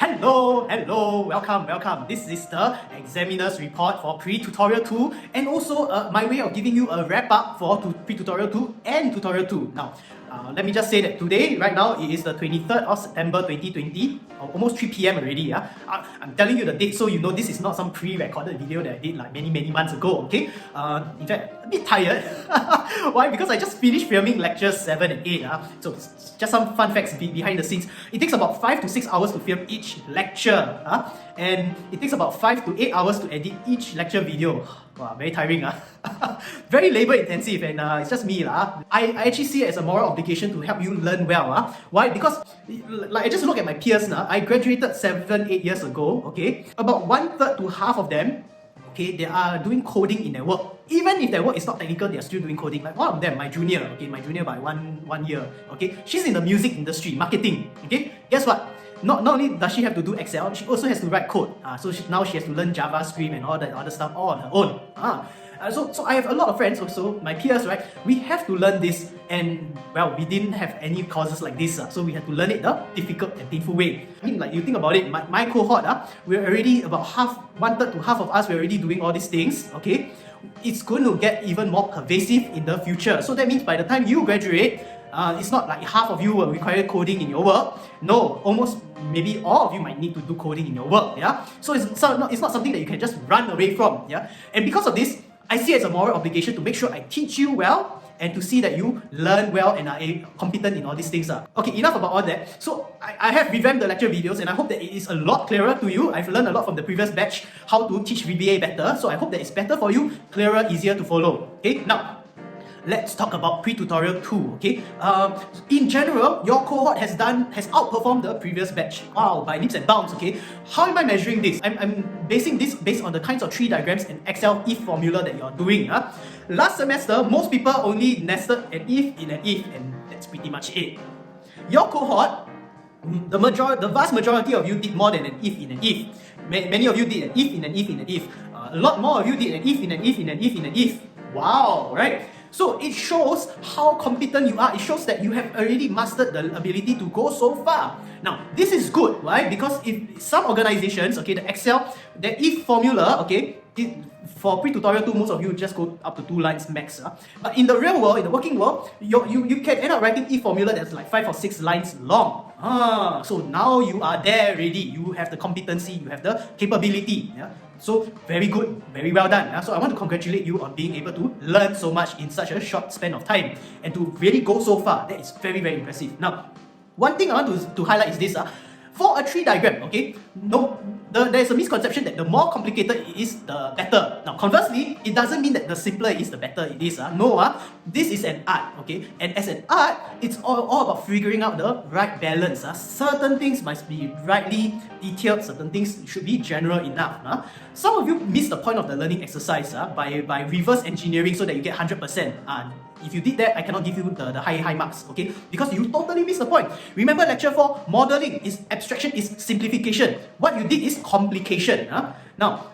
Hello, welcome. This is the examiner's report for pre-tutorial 2 and also my way of giving you a wrap-up for pre-tutorial 2 and tutorial 2. Now, let me just say that today, right now, it is the 23rd of September 2020, almost 3 p.m. already. I'm telling you the date so you know this is not some pre-recorded video that I did like many months ago, okay? In fact, a bit tired. Why? Because I just finished filming lectures 7 and 8. So just some fun facts behind the scenes. It takes about 5 to 6 hours to film each lecture. And it takes about 5 to 8 hours to edit each lecture video. Wow, very tiring. Very labor intensive, and it's just me. I actually see it as a moral obligation to help you learn well. Why? Because like, I just look at my peers now. I graduated 7-8 years ago, okay? About 1/3 to half of them, okay, they are doing coding in their work. Even if their work is not technical, they are still doing coding. Like one of them, my junior by one year, okay? She's in the music industry, marketing, okay? Guess what? Not only does she have to do Excel, she also has to write code. Now she has to learn JavaScript and all that other stuff all on her own. So I have a lot of friends also, my peers, right? We have to learn this, and well, we didn't have any courses like this, so we had to learn it the difficult and painful way. I mean, like you think about it, my cohort, we're already about 1/3 to half of us, we're already doing all these things, okay? It's going to get even more pervasive in the future. So that means by the time you graduate, it's not like half of you will require coding in your work. No, almost maybe all of you might need to do coding in your work. So it's not something that you can just run away from. And because of this, I see it as a moral obligation to make sure I teach you well and to see that you learn well and are competent in all these things. Okay, enough about all that. So I have revamped the lecture videos and I hope that it is a lot clearer to you. I've learned a lot from the previous batch how to teach VBA better. So I hope that it's better for you, clearer, easier to follow. Okay, now let's talk about pre-tutorial 2, okay? In general, your cohort has outperformed the previous batch. Wow, by leaps and bounds, okay? How am I measuring this? I'm basing this based on the kinds of tree diagrams and Excel if formula that you're doing. Last semester, most people only nested an if in an if, and that's pretty much it. Your cohort, the vast majority of you did more than an if in an if. Many of you did an if in an if in an if. A lot more of you did an if in an if in an if in an if. Wow, right? So it shows how competent you are. It shows that you have already mastered the ability to go so far. Now, this is good, right? Because if some organizations, okay, the Excel, the if formula, okay, for pre-tutorial 2, most of you just go up to 2 lines max. But in the real world, in the working world, you can end up writing if formula that's like 5 or 6 lines long. So now you are there already. You have the competency, you have the capability. So very good, very well done. So I want to congratulate you on being able to learn so much in such a short span of time and to really go so far. That is very impressive. Now, one thing I want to highlight is this. For a tree diagram, okay, there's a misconception that the more complicated it is, the better. Now, conversely, it doesn't mean that the simpler it is, the better it is. No, this is an art, okay? And as an art, it's all about figuring out the right balance. Certain things must be rightly detailed, certain things should be general enough. Some of you miss the point of the learning exercise by reverse engineering so that you get 100%. If you did that, I cannot give you the high marks, okay? Because you totally missed the point. Remember lecture 4, modeling is abstraction, is simplification. What you did is complication. Now,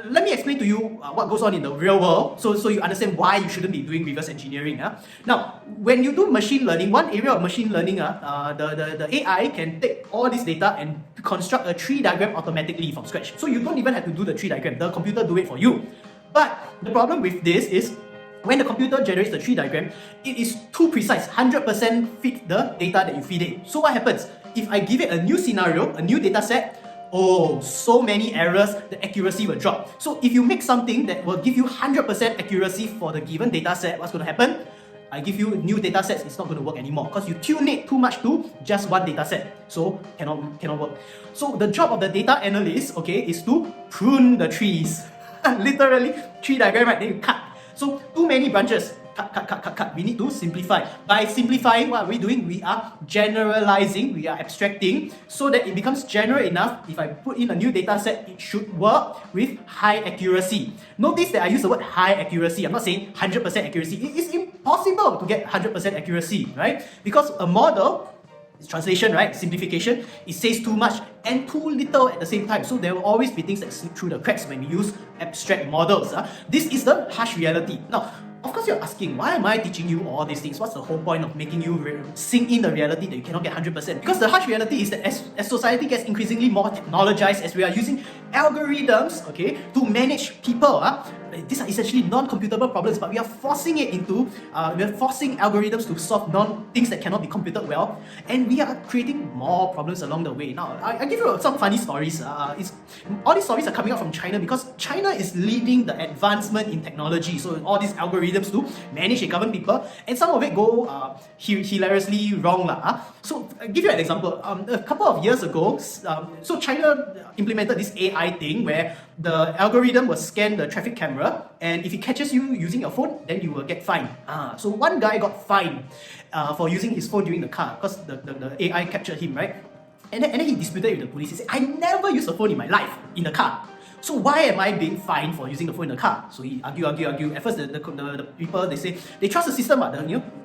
let me explain to you what goes on in the real world so you understand why you shouldn't be doing reverse engineering. Now, when you do machine learning, one area of machine learning, the AI can take all this data and construct a tree diagram automatically from scratch. So you don't even have to do the tree diagram. The computer do it for you. But the problem with this is when the computer generates the tree diagram, it is too precise, 100% fit the data that you feed it. So what happens? If I give it a new scenario, a new data set, so many errors, the accuracy will drop. So if you make something that will give you 100% accuracy for the given data set, what's going to happen? I give you new data sets, it's not going to work anymore because you tune it too much to just one data set. So cannot work. So the job of the data analyst, okay, is to prune the trees. Literally, tree diagram, right? Then you cut. So too many branches, cut. We need to simplify. By simplifying, what are we doing? We are generalizing, we are abstracting so that it becomes general enough. If I put in a new data set, it should work with high accuracy. Notice that I use the word high accuracy. I'm not saying 100% accuracy. It is impossible to get 100% accuracy, right? Because a model, translation, right? Simplification, it says too much and too little at the same time. So there will always be things that slip through the cracks when we use abstract models. This is the harsh reality. Now, of course you're asking, why am I teaching you all these things? What's the whole point of making you sink in the reality that you cannot get 100%? Because the harsh reality is that as society gets increasingly more technologized, as we are using algorithms, okay, to manage people, these are essentially non-computable problems, but we are forcing it into, we are forcing algorithms to solve things that cannot be computed well, and we are creating more problems along the way. Now, I give you some funny stories. All these stories are coming out from China because China is leading the advancement in technology. So all these algorithms to manage and govern people, and some of it go hilariously wrong. So I'll give you an example. A couple of years ago, so China implemented this AI thing where the algorithm will scan the traffic camera, and if it catches you using your phone, then you will get fined. So one guy got fined for using his phone during the car because the AI captured him, right? And then he disputed with the police. He said, I never used a phone in my life in the car. So why am I being fined for using the phone in the car? So he argue. At first, the people, they say, they trust the system, but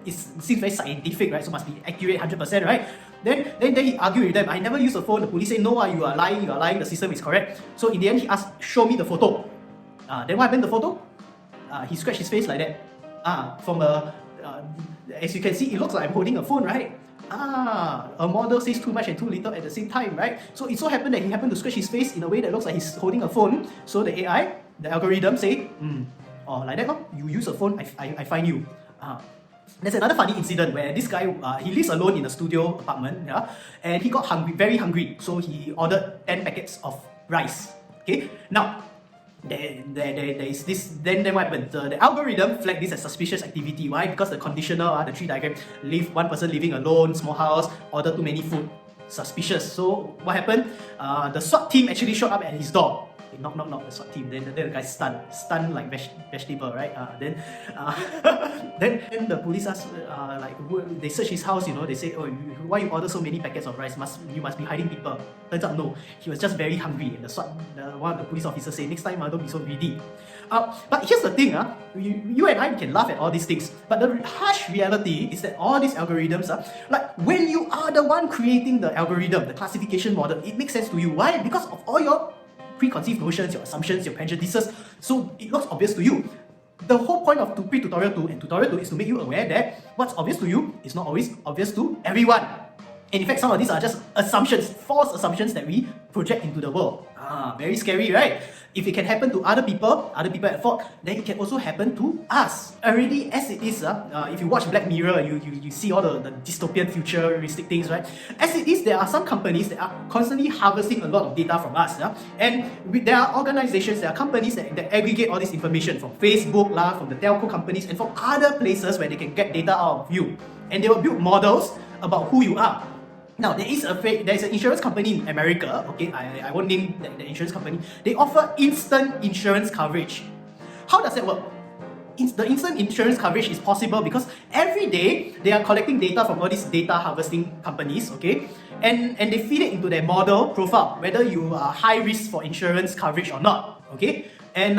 it seems very scientific, right? So must be accurate 100%, right? Then he argued with them. I never used the phone. The police say, no, you are lying, the system is correct. So in the end, he asked, show me the photo. Then what happened to the photo? He scratched his face like that. As you can see, it looks like I'm holding a phone, right? A model says too much and too little at the same time, right? So it so happened that he happened to scratch his face in a way that looks like he's holding a phone. So the AI, the algorithm say, like that, you use a phone, I find you. There's another funny incident where this guy, he lives alone in a studio apartment, and he got hungry, very hungry. So he ordered 10 packets of rice. Okay, now, there is this, then what happened? The algorithm flagged this as suspicious activity. Why? Because the conditional, the tree diagram, one person living alone, small house, order too many food. Suspicious. So what happened? The SWAT team actually showed up at his door. Knock, the SWAT team. Then the guy stunned like vegetable, right? Then the police asked, they search his house, they say, oh, why you order so many packets of rice? You must be hiding people. Turns out no, he was just very hungry. And one of the police officers say, next time don't be so greedy. But here's the thing, you and I can laugh at all these things, but the harsh reality is that all these algorithms, like when you are the one creating the algorithm, the classification model, it makes sense to you. Why? Because of all your preconceived notions, your assumptions, your prejudices, so it looks obvious to you. The whole point of pre-tutorial 2 and tutorial 2 is to make you aware that what's obvious to you is not always obvious to everyone. And in fact, some of these are just assumptions, false assumptions that we project into the world. Very scary, right? If it can happen to other people at fault, then it can also happen to us. Already as it is, if you watch Black Mirror, you see all the dystopian futuristic things, right? As it is, there are some companies that are constantly harvesting a lot of data from us. And there are organizations, there are companies that aggregate all this information from Facebook, from the telco companies, and from other places where they can get data out of you. And they will build models about who you are. Now, there is an insurance company in America, okay, I won't name the insurance company. They offer instant insurance coverage. How does that work? The instant insurance coverage is possible because every day they are collecting data from all these data harvesting companies, okay, and they feed it into their model profile, whether you are high risk for insurance coverage or not, okay? And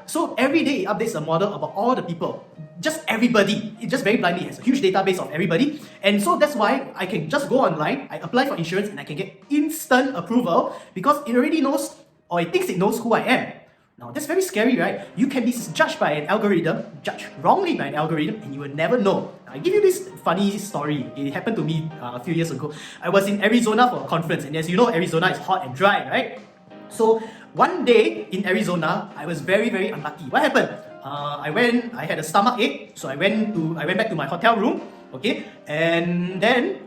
so every day it updates a model about all the people. Just everybody. It just very blindly has a huge database of everybody. And so that's why I can just go online, I apply for insurance, and I can get instant approval because it already knows, or it thinks it knows who I am. Now that's very scary, right? You can be judged by an algorithm, judged wrongly by an algorithm, and you will never know. I give you this funny story. It happened to me a few years ago. I was in Arizona for a conference, and as you know, Arizona is hot and dry, right? So one day in Arizona, I was very, very unlucky. What happened? I had a stomach ache, so I went back to my hotel room, okay, and then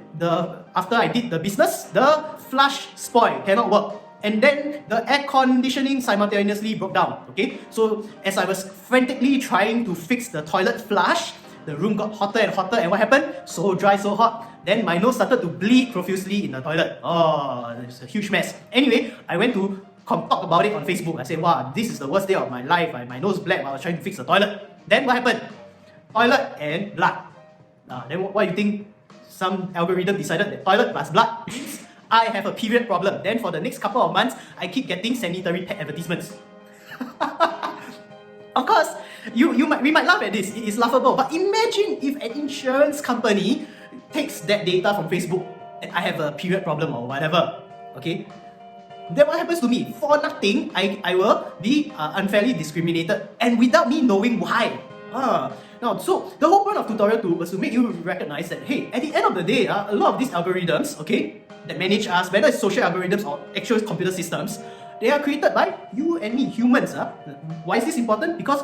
after I did the business, the flush spoiled, cannot work. And then the air conditioning simultaneously broke down, okay? So as I was frantically trying to fix the toilet flush, the room got hotter and hotter, and what happened? So dry, so hot. Then my nose started to bleed profusely in the toilet. Oh, it's a huge mess. Anyway, I went to talk about it on Facebook. I said, wow, this is the worst day of my life. My nose bled while I was trying to fix the toilet. Then what happened? Toilet and blood. Then what do you think? Some algorithm decided that toilet plus blood means I have a period problem. Then for the next couple of months, I keep getting sanitary pad advertisements. Of course, we might laugh at this. It is laughable. But imagine if an insurance company takes that data from Facebook and I have a period problem or whatever. Okay? Then what happens to me? For nothing, I will be unfairly discriminated and without me knowing why. Now, so the whole point of tutorial 2 was to make you recognize that, hey, at the end of the day, a lot of these algorithms, okay, that manage us, whether it's social algorithms or actual computer systems, they are created by you and me, humans. Why is this important? Because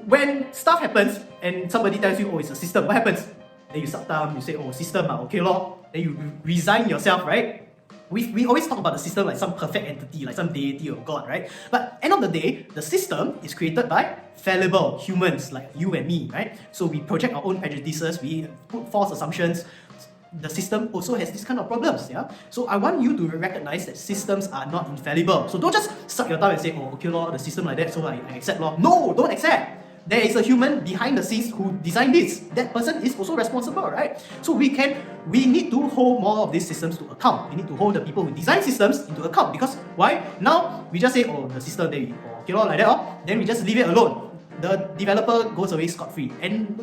when stuff happens and somebody tells you, oh, it's a system, what happens? Then you suck down, you say, oh, system, okay lor. Then you resign yourself, right? We always talk about the system like some perfect entity, like some deity or God, right? But end of the day, the system is created by fallible humans like you and me, right? So we project our own prejudices, we put false assumptions. The system also has this kind of problems, yeah? So I want you to recognize that systems are not infallible. So don't just suck your thumb and say, oh, okay lor, the system like that, so I accept lor. No, don't accept. There is a human behind the scenes who designed this. That person is also responsible, right? So we need to hold more of these systems to account. We need to hold the people who design systems into account. Because why? Now we just say, oh, the system there, okay lor, like that, then we just leave it alone. The developer goes away scot-free, and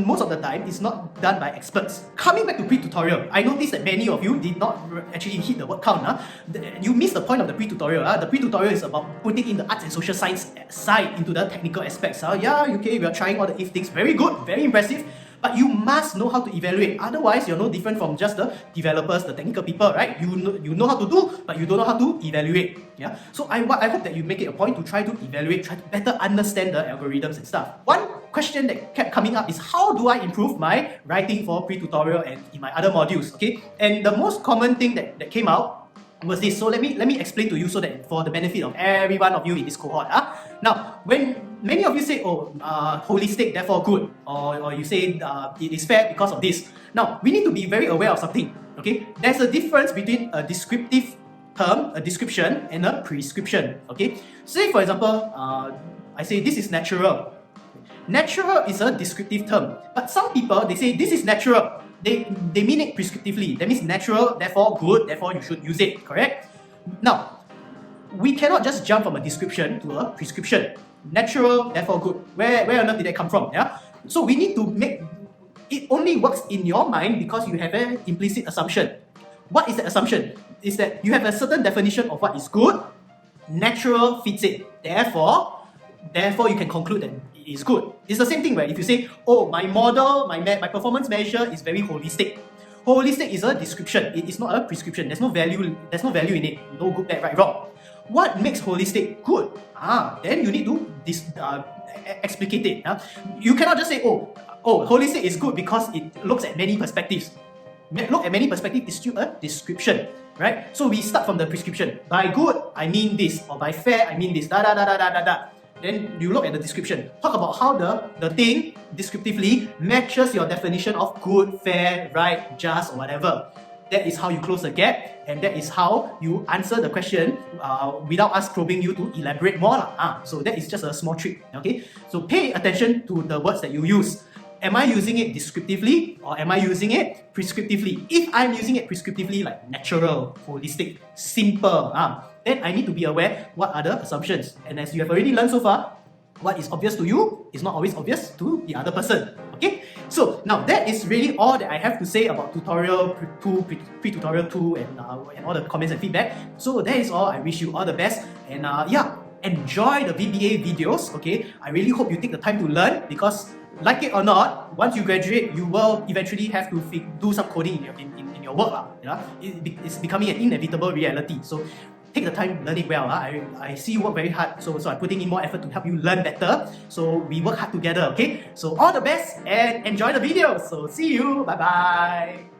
most of the time it's not done by experts. Coming back to pre-tutorial, I noticed that many of you did not actually hit the word count. You missed the point of the pre-tutorial. The pre-tutorial is about putting in the arts and social science side into the technical aspects. Yeah, okay, we are trying all the if things. Very good, very impressive. But you must know how to evaluate. Otherwise, you're no different from just the developers, the technical people, right? You know how to do, but you don't know how to evaluate. Yeah. So I hope that you make it a point to try to evaluate, try to better understand the algorithms and stuff. One question that kept coming up is how do I improve my writing for pre-tutorial and in my other modules? Okay. And the most common thing that came out was this. So let me explain to you so that for the benefit of every one of you in this cohort. Now, when many of you say, oh, holistic, therefore good, or you say it is fair because of this. Now, we need to be very aware of something. Okay, there's a difference between a descriptive term, a description, and a prescription. Okay, say for example, I say this is natural. Natural is a descriptive term, but some people they say this is natural. They mean it prescriptively. That means natural, therefore good, therefore you should use it. Correct? Now, we cannot just jump from a description to a prescription. Natural, therefore good. Where on earth did that come from? Yeah. So we need to make it only works in your mind because you have an implicit assumption. What is the assumption? Is that you have a certain definition of what is good. Natural fits it. Therefore you can conclude that it is good. It's the same thing where if you say, oh, my model, my performance measure is very holistic. Holistic is a description. It is not a prescription. There's no value in it. No good, bad, right, wrong. What makes holistic good? Then you need to explicate it. You cannot just say, oh, holistic is good because it looks at many perspectives. Look at many perspectives is still a description, right? So we start from the prescription. By good, I mean this, or by fair, I mean this. Then you look at the description. Talk about how the thing descriptively matches your definition of good, fair, right, just, or whatever. That is how you close the gap, and that is how you answer the question without us probing you to elaborate more. So that is just a small trick. Okay. So pay attention to the words that you use. Am I using it descriptively or am I using it prescriptively? If I'm using it prescriptively, like natural, holistic, simple, then I need to be aware what are the assumptions. And as you have already learned so far, what is obvious to you is not always obvious to the other person. Okay? So now that is really all that I have to say about tutorial 2, pre-tutorial 2 and all the comments and feedback. So that is all. I wish you all the best. And enjoy the VBA videos. Okay? I really hope you take the time to learn because like it or not, once you graduate, you will eventually have to do some coding in your work. It's becoming an inevitable reality. So take the time, learn it well. I see you work very hard, so I'm putting in more effort to help you learn better. So we work hard together, okay? So all the best and enjoy the video. So see you. Bye-bye.